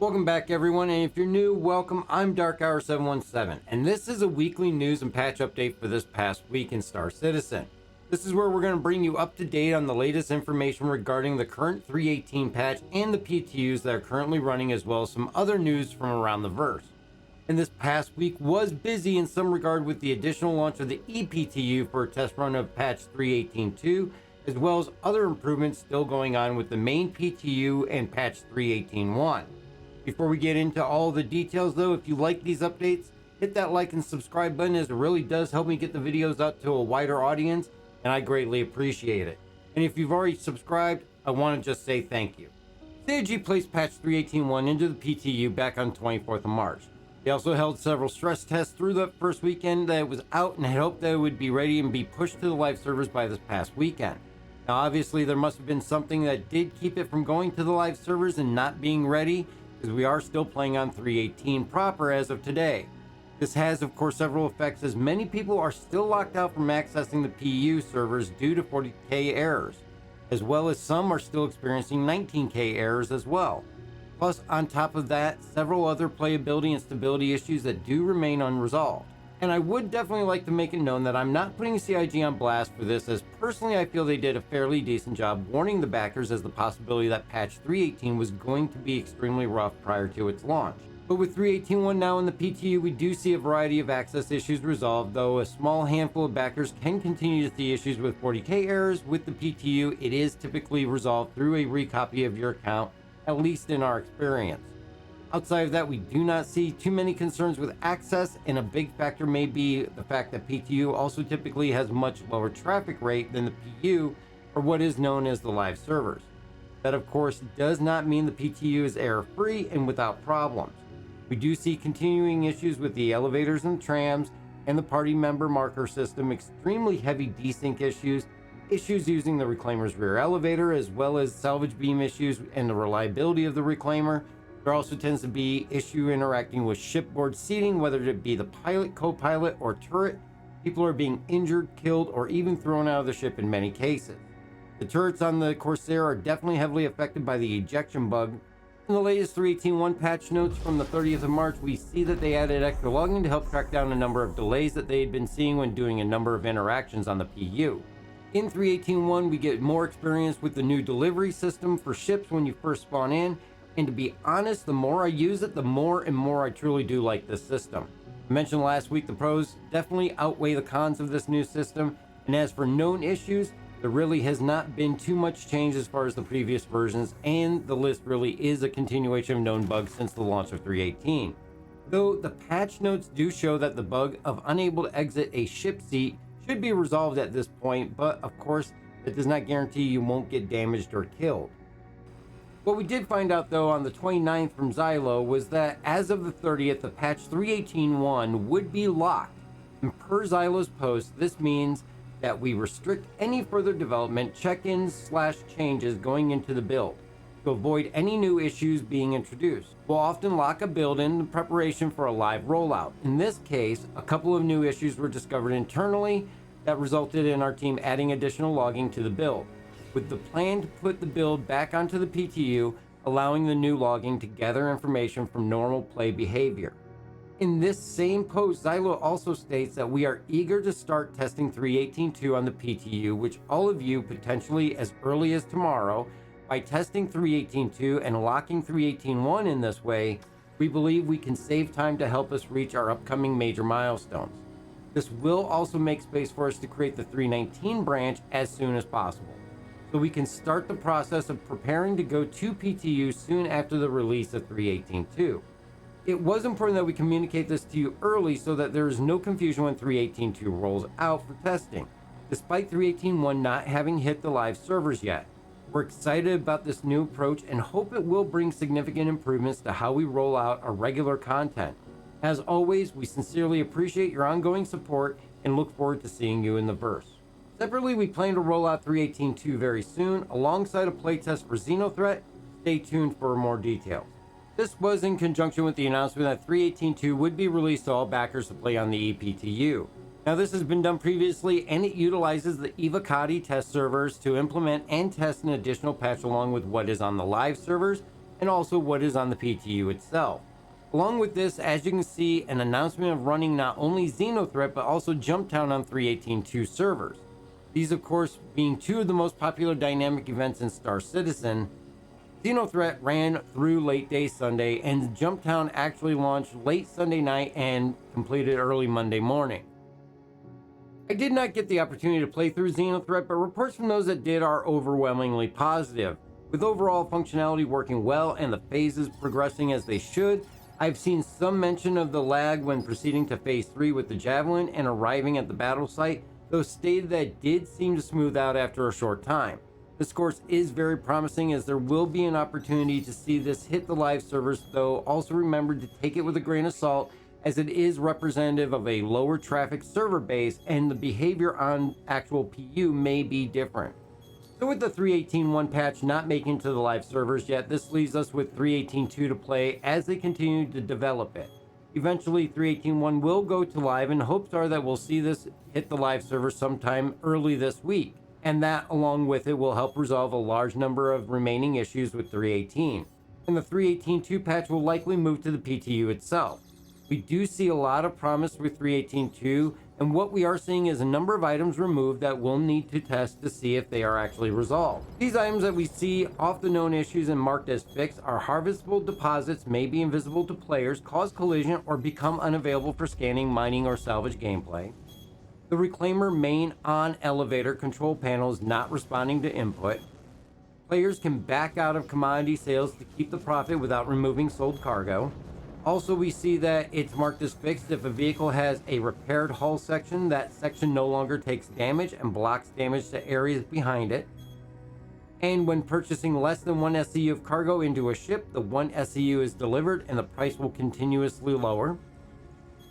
Welcome back, everyone, and if you're new, welcome. I'm Dark Hour 717, and this is a weekly news and patch update for this past week in Star Citizen. This is where we're going to bring you up to date on the latest information regarding the current 3.18 patch and the PTUs that are currently running, as well as some other news from around the verse. And this past week was busy in some regard with the additional launch of the EPTU for a test run of patch 3.18.2, as well as other improvements still going on with the main PTU and patch 3.18.1. Before we get into all the details though, if you like these updates, hit that like and subscribe button, as it really does help me get the videos out to a wider audience, and I greatly appreciate it. And if you've already subscribed, I want to just say thank you. CIG placed patch 3.18.1 into the PTU back on 24th of March. They also held several stress tests through the first weekend that it was out, and had hoped that it would be ready and be pushed to the live servers by this past weekend. Now obviously there must have been something that did keep it from going to the live servers and not being ready, because we are still playing on 3.18 proper as of today. This has of course several effects, as many people are still locked out from accessing the PU servers due to 40k errors, as well as some are still experiencing 19k errors as well. Plus, on top of that, several other playability and stability issues that do remain unresolved. And I would definitely like to make it known that I'm not putting CIG on blast for this, as personally I feel they did a fairly decent job warning the backers as the possibility that patch 3.18 was going to be extremely rough prior to its launch. But with 3.18.1 now in the PTU, we do see a variety of access issues resolved, though a small handful of backers can continue to see issues with 40k errors. With the PTU, it is typically resolved through a recopy of your account, at least in our experience. Outside of that, we do not see too many concerns with access, and a big factor may be the fact that PTU also typically has much lower traffic rate than the PU, or what is known as the live servers. That of course does not mean the PTU is error-free and without problems. We do see continuing issues with the elevators and trams, and the party member marker system, extremely heavy desync issues using the reclaimer's rear elevator, as well as salvage beam issues and the reliability of the reclaimer. There also tends to be issue interacting with shipboard seating, whether it be the pilot, co-pilot, or turret. People are being injured, killed, or even thrown out of the ship in many cases. The turrets on the Corsair are definitely heavily affected by the ejection bug. In the latest 3.18.1 patch notes from the 30th of March, we see that they added extra logging to help track down a number of delays that they had been seeing when doing a number of interactions on the PU. In 3.18.1, we get more experience with the new delivery system for ships when you first spawn in, and to be honest, the more I use it, the more and more I truly do like this system. I mentioned last week the pros definitely outweigh the cons of this new system, and as for known issues, there really has not been too much change as far as the previous versions, and the list really is a continuation of known bugs since the launch of 3.18. Though the patch notes do show that the bug of unable to exit a ship seat should be resolved at this point, but of course, it does not guarantee you won't get damaged or killed. What we did find out though on the 29th from Xylo was that as of the 30th, the patch 3.18.1 would be locked. And per Xylo's post, this means that we restrict any further development, check-ins / changes going into the build to avoid any new issues being introduced. We'll often lock a build in preparation for a live rollout. In this case, a couple of new issues were discovered internally that resulted in our team adding additional logging to the build, with the plan to put the build back onto the PTU, allowing the new logging to gather information from normal play behavior. In this same post, Xylo also states that we are eager to start testing 3.18.2 on the PTU, which all of you potentially as early as tomorrow. By testing 3.18.2 and locking 3.18.1 in this way, we believe we can save time to help us reach our upcoming major milestones. This will also make space for us to create the 3.19 branch as soon as possible, so we can start the process of preparing to go to PTU soon after the release of 3.18.2. It was important that we communicate this to you early so that there is no confusion when 3.18.2 rolls out for testing, despite 3.18.1 not having hit the live servers yet. We're excited about this new approach and hope it will bring significant improvements to how we roll out our regular content. As always, we sincerely appreciate your ongoing support and look forward to seeing you in the verse. Separately, we plan to roll out 3.18.2 very soon, alongside a playtest for Xenothreat. Stay tuned for more details. This was in conjunction with the announcement that 3.18.2 would be released to all backers to play on the EPTU. Now, this has been done previously, and it utilizes the Evocati test servers to implement and test an additional patch along with what is on the live servers, and also what is on the PTU itself. Along with this, as you can see, an announcement of running not only Xenothreat but also Jumptown on 3.18.2 servers. These, of course, being two of the most popular dynamic events in Star Citizen. Xenothreat ran through late day Sunday, and Jumptown actually launched late Sunday night and completed early Monday morning. I did not get the opportunity to play through Xenothreat, but reports from those that did are overwhelmingly positive. With overall functionality working well and the phases progressing as they should, I've seen some mention of the lag when proceeding to Phase 3 with the Javelin and arriving at the battle site, though stated that it did seem to smooth out after a short time. This course is very promising, as there will be an opportunity to see this hit the live servers, though also remember to take it with a grain of salt, as it is representative of a lower traffic server base and the behavior on actual PU may be different. So with the 3.18.1 patch not making it to the live servers yet, this leaves us with 3.18.2 to play as they continue to develop it. Eventually 3.18.1 will go to live, and hopes are that we'll see this hit the live servers sometime early this week, and that along with it will help resolve a large number of remaining issues with 3.18. And the 3.18.2 patch will likely move to the PTU itself. We do see a lot of promise with 3.18.2, and what we are seeing is a number of items removed that we'll need to test to see if they are actually resolved. These items that we see off the known issues and marked as fixed are harvestable deposits may be invisible to players, cause collision, or become unavailable for scanning, mining, or salvage gameplay. The Reclaimer main on elevator control panel is not responding to input. Players can back out of commodity sales to keep the profit without removing sold cargo. Also, we see that it's marked as fixed if a vehicle has a repaired hull section. That section no longer takes damage and blocks damage to areas behind it. And when purchasing less than 1 SCU of cargo into a ship, the 1 SCU is delivered and the price will continuously lower.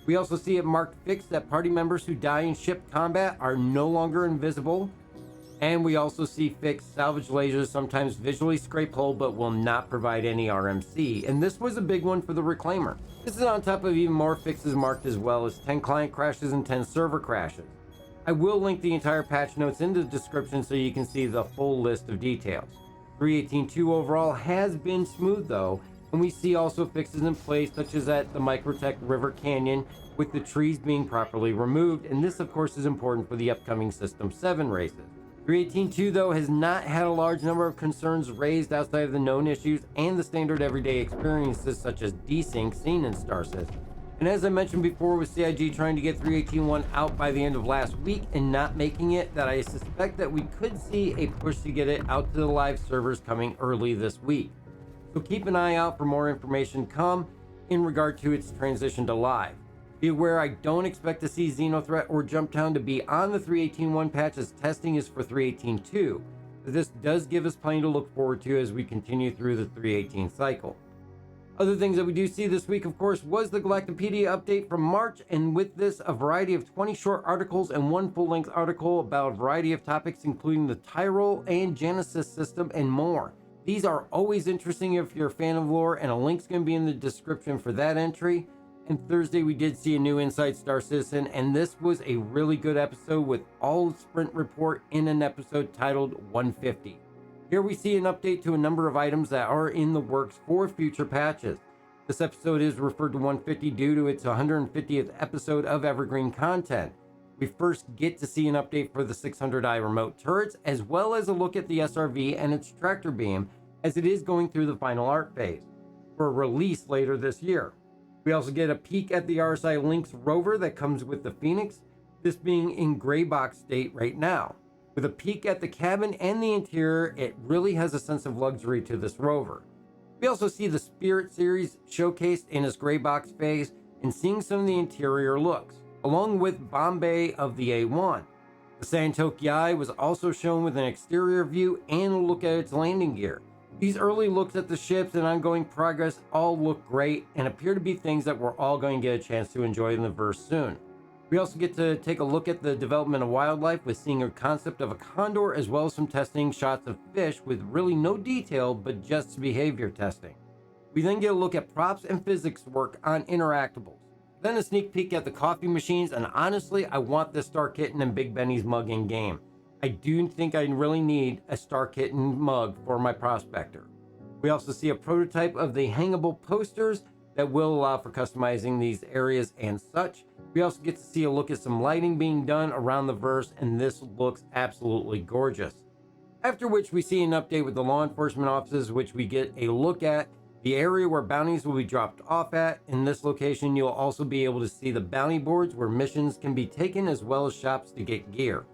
We also see it marked fixed that party members who die in ship combat are no longer invisible. And we also see fixed salvage lasers sometimes visually scrape hull but will not provide any RMC. And this was a big one for the Reclaimer. This is on top of even more fixes marked, as well as 10 client crashes and 10 server crashes. I will link the entire patch notes in the description so you can see the full list of details. 3.18.2 overall has been smooth though, and we see also fixes in place such as at the Microtech River Canyon with the trees being properly removed, and this of course is important for the upcoming System 7 races. 3.18.2 though has not had a large number of concerns raised outside of the known issues and the standard everyday experiences such as desync seen in Star Citizen. And as I mentioned before, with CIG trying to get 3.18.1 out by the end of last week and not making it, that I suspect that we could see a push to get it out to the live servers coming early this week. So keep an eye out for more information come in regard to its transition to live. Be aware I don't expect to see Xenothreat or Jumptown to be on the 3.18.1 patch, as testing is for 3.18.2. But this does give us plenty to look forward to as we continue through the 3.18 cycle. Other things that we do see this week, of course, was the Galactopedia update from March, and with this, a variety of 20 short articles and one full-length article about a variety of topics, including the Tyrol and Genesis system and more. These are always interesting if you're a fan of lore, and a link's going to be in the description for that entry. And Thursday, we did see a new Inside Star Citizen, and this was a really good episode with all sprint report in an episode titled 150. Here we see an update to a number of items that are in the works for future patches. This episode is referred to 150 due to its 150th episode of Evergreen content. We first get to see an update for the 600i remote turrets, as well as a look at the SRV and its tractor beam, as it is going through the final art phase, for release later this year. We also get a peek at the RSI Lynx rover that comes with the Phoenix, this being in gray box state right now. With a peek at the cabin and the interior, it really has a sense of luxury to this rover. We also see the Spirit series showcased in its gray box phase and seeing some of the interior looks, along with Bombay of the A1. The Santoki was also shown with an exterior view and a look at its landing gear. These early looks at the ships and ongoing progress all look great and appear to be things that we're all going to get a chance to enjoy in the verse soon. We also get to take a look at the development of wildlife, with seeing a concept of a condor, as well as some testing shots of fish with really no detail but just behavior testing. We then get a look at props and physics work on interactables. Then a sneak peek at the coffee machines, and honestly, I want this Star Kitten and Big Benny's mug in game. I do think I really need a Star Kitten mug for my Prospector. We also see a prototype of the hangable posters that will allow for customizing these areas and such. We also get to see a look at some lighting being done around the verse, and this looks absolutely gorgeous. After which we see an update with the law enforcement offices, which we get a look at the area where bounties will be dropped off at. In this location, you'll also be able to see the bounty boards where missions can be taken, as well as shops to get gear.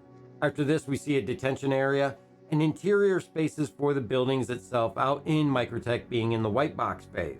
After this, we see a detention area and interior spaces for the buildings itself out in Microtech, being in the white box phase.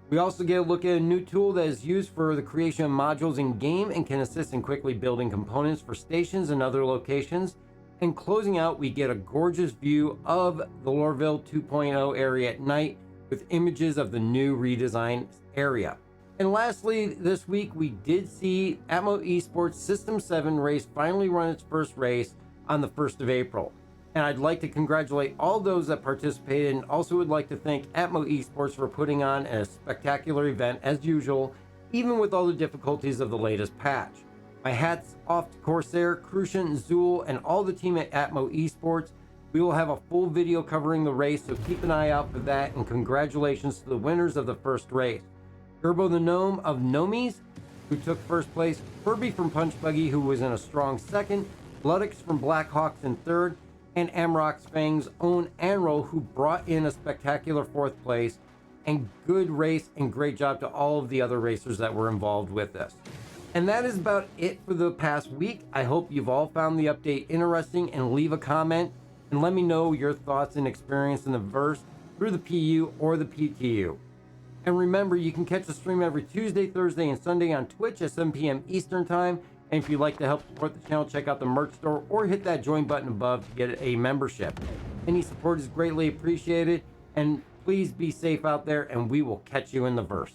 We also get a look at a new tool that is used for the creation of modules in game and can assist in quickly building components for stations and other locations. And closing out, we get a gorgeous view of the Lorville 2.0 area at night with images of the new redesigned area. And lastly, this week we did see Atmo Esports System 7 race finally run its first race on the 1st of April. And I'd like to congratulate all those that participated, and also would like to thank Atmo Esports for putting on a spectacular event as usual, even with all the difficulties of the latest patch. My hat's off to Corsair, Crucian, Zool, and all the team at Atmo Esports. We will have a full video covering the race, so keep an eye out for that, and congratulations to the winners of the first race. Gerbo the Gnome of Gnomies, who took first place, Furby from Punch Buggy, who was in a strong second, Bloodix from Blackhawks in third, and Amrock's Fang's own Anro, who brought in a spectacular fourth place. And good race and great job to all of the other racers that were involved with this. And that is about it for the past week. I hope you've all found the update interesting, and leave a comment and let me know your thoughts and experience in the verse through the PU or the PTU. And remember, you can catch the stream every Tuesday, Thursday, and Sunday on Twitch at 7 p.m. Eastern Time. And if you'd like to help support the channel, check out the merch store or hit that join button above to get a membership. Any support is greatly appreciated, and please be safe out there, and we will catch you in the verse.